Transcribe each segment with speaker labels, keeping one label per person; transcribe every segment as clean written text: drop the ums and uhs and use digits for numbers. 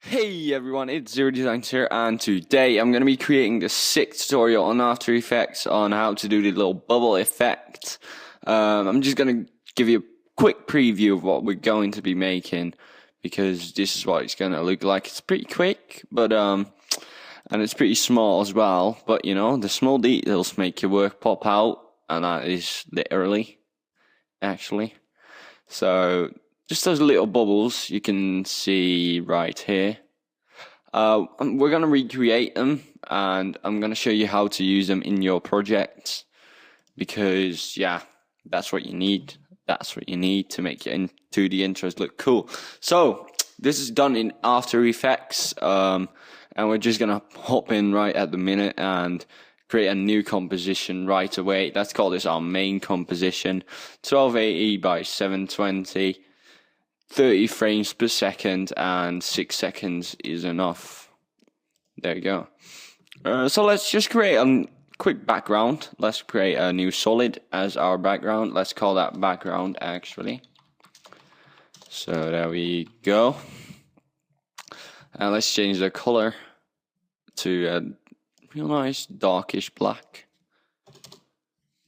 Speaker 1: Hey everyone, it's Zero Designs here, and today I'm going to be creating the 6th tutorial on After Effects on how to do the little bubble effect. I'm just going to give you a quick preview of what we're going to be making, because this is what it's going to look like. It's pretty quick, but and it's pretty small as well, but you know, the small details make your work pop out, and that is literally, actually. So just those little bubbles you can see right here. We're going to recreate them, and I'm going to show you how to use them in your projects, because yeah, that's what you need. That's what you need to make your 2D intros look cool. So this is done in After Effects, and we're just going to hop in right at the minute and create a new composition right away. Let's call this our main composition. 1280 by 720. 30 frames per second, and 6 seconds is enough. There you go. So let's just create a quick background. Let's create a new solid as our background. Let's call that background actually. So there we go. And let's change the color to a real nice darkish black.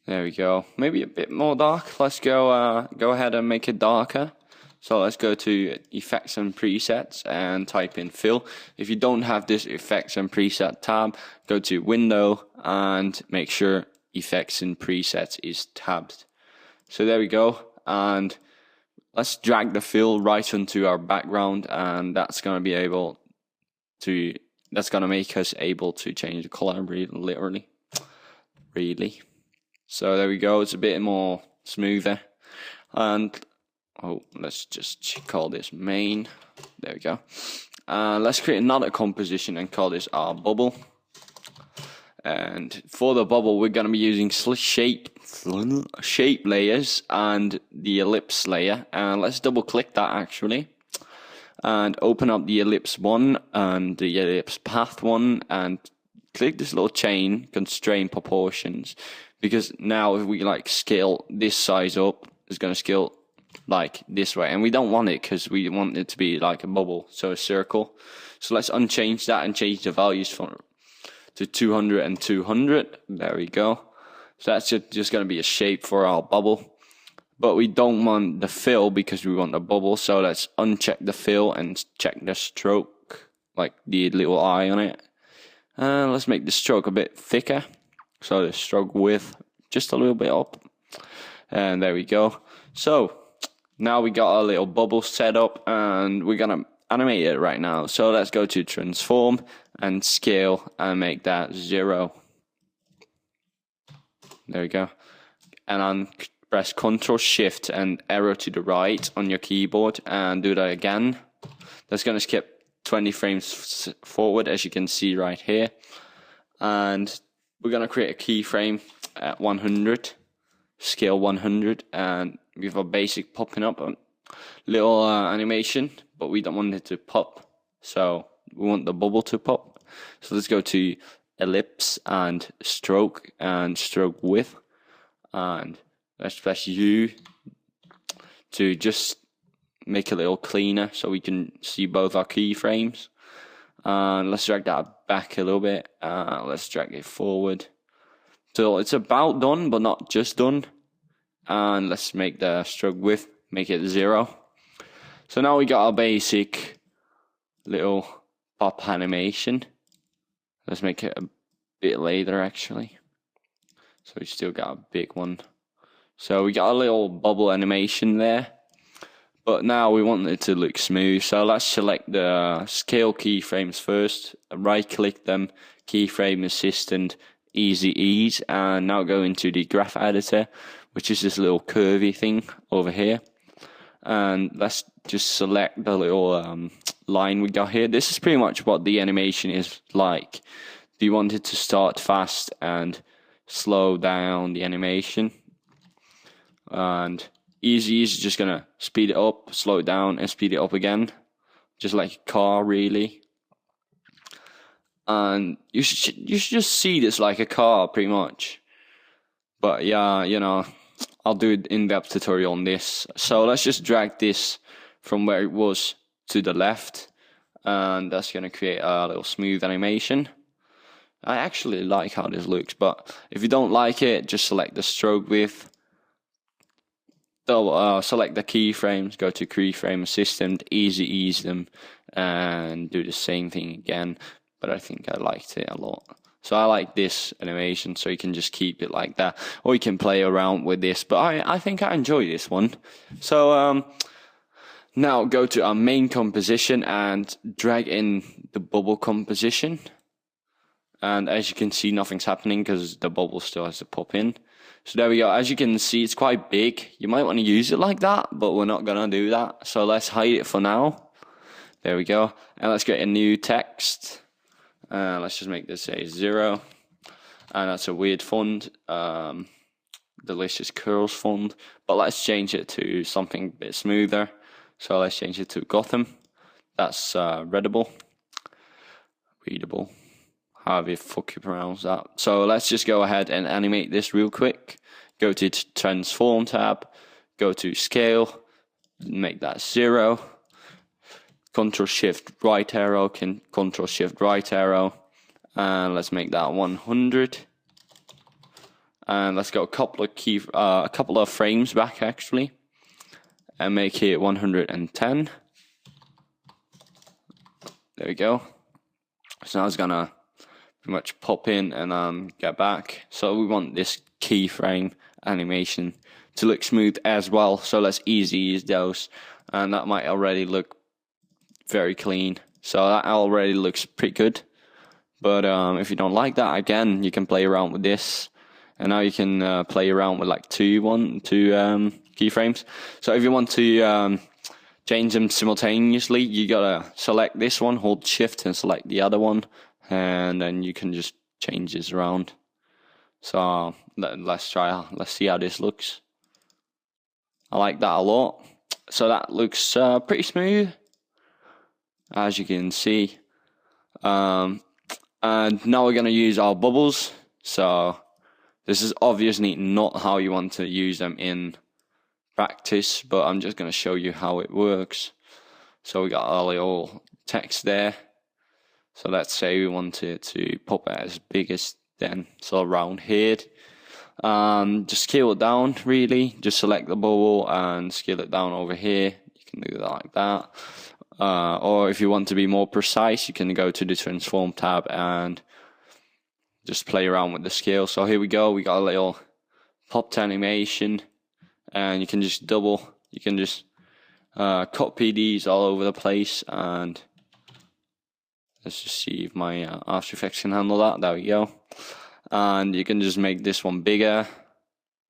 Speaker 1: There we go. Maybe a bit more dark. Let's go ahead and make it darker. So let's go to Effects and Presets and type in Fill. If you don't have this Effects and Preset tab, go to Window and make sure Effects and Presets is tabbed. So there we go. And let's drag the fill right onto our background, and that's going to make us able to change the color literally. Really. So there we go. It's a bit more smoother. And let's just call this main. There we go. Let's create another composition and call this our bubble. And for the bubble, we're going to be using shape layers and the ellipse layer. And let's double click that actually. And open up the ellipse one and the ellipse path one, and click this little chain, constrain proportions. Because now if we like scale this size up, it's going to scale like this way, and we don't want it because we want it to be like a bubble, so a circle. So let's unchange that and change the values to 200 and 200. There we go. So that's just going to be a shape for our bubble, but we don't want the fill because we want the bubble. So let's uncheck the fill and check the stroke, like the little eye on it. And let's make the stroke a bit thicker, so the stroke width just a little bit up, and there we go. So now we got our little bubble set up, and we're gonna animate it right now. So let's go to transform and scale and make that 0. There we go. And then press Ctrl Shift and arrow to the right on your keyboard and do that again. That's gonna skip 20 frames forward, as you can see right here. And we're gonna create a keyframe at 100, scale 100, and we have a basic popping up a little animation, but we don't want it to pop, so we want the bubble to pop. So let's go to ellipse and stroke width, and let's press U to just make it a little cleaner so we can see both our keyframes. And let's drag that back a little bit. Let's drag it forward till it's about done, but not just done. And let's make the stroke width, make it 0. So now we got our basic little pop animation. Let's make it a bit later actually. So we still got a big one. So we got a little bubble animation there. But now we want it to look smooth. So let's select the scale keyframes first. Right click them, keyframe assistant, easy ease, and now go into the graph editor, which is this little curvy thing over here. And let's just select the little line we got here. This is pretty much what the animation is like. Do you want it to start fast and slow down the animation? And easy is just gonna speed it up, slow it down, and speed it up again, just like a car really. And you should just see this like a car pretty much. But yeah, you know, I'll do an in-depth tutorial on this. So let's just drag this from where it was to the left, and that's going to create a little smooth animation. I actually like how this looks, but if you don't like it, just select the stroke width. Select the keyframes, go to keyframe assistant, ease them, and do the same thing again. But I think I liked it a lot. So I like this animation, so you can just keep it like that, or you can play around with this. But I think I enjoy this one. So now go to our main composition and drag in the bubble composition. And as you can see, nothing's happening because the bubble still has to pop in. So there we go. As you can see, it's quite big. You might want to use it like that, but we're not going to do that. So let's hide it for now. There we go. And let's get a new text. Let's just make this a 0. And that's a weird font. Delicious curls font. But let's change it to something a bit smoother. So let's change it to Gotham. That's readable. Readable. However you fuck you pronounce that. So let's just go ahead and animate this real quick. Go to Transform tab. Go to Scale. Make that 0. Control Shift right arrow. Control Shift right arrow. And let's make that 100. And let's go a couple of frames back actually. And make it 110. There we go. So now it's gonna pretty much pop in and get back. So we want this keyframe animation to look smooth as well. So let's ease those, and that might already look very clean. So that already looks pretty good. But if you don't like that, again, you can play around with this, and now you can play around with like two keyframes. So if you want to change them simultaneously, you gotta select this one, hold Shift, and select the other one. And then you can just change this around. So let's see how this looks. I like that a lot. So that looks pretty smooth, as you can see. And now we're going to use our bubbles. So this is obviously not how you want to use them in practice, but I'm just going to show you how it works. So we got our little text there. So let's say we wanted to pop it as big as then, so around here. Just scale it down, really. Just select the bubble and scale it down over here. You can do that like that. Or if you want to be more precise, you can go to the Transform tab and just play around with the scale. So here we go. We got a little popped animation, and you can just copy these all over the place, and let's just see if my After Effects can handle that. There we go. And you can just make this one bigger.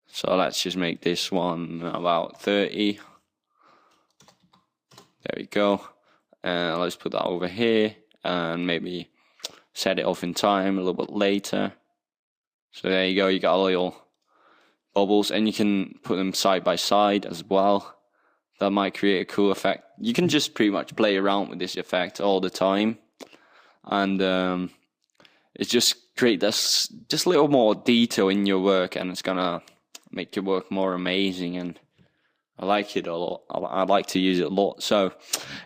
Speaker 1: So let's just make this one about 30. There we go. And let's put that over here and maybe set it off in time a little bit later. So there you go. You got a little bubbles, and you can put them side by side as well. That might create a cool effect. You can just pretty much play around with this effect all the time. And it's just create this just a little more detail in your work, and it's gonna make your work more amazing. And I like it a lot. I like to use it a lot. So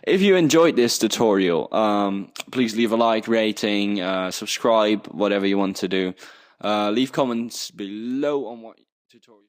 Speaker 1: if you enjoyed this tutorial, please leave a like, rating, subscribe, whatever you want to do. Leave comments below on what tutorial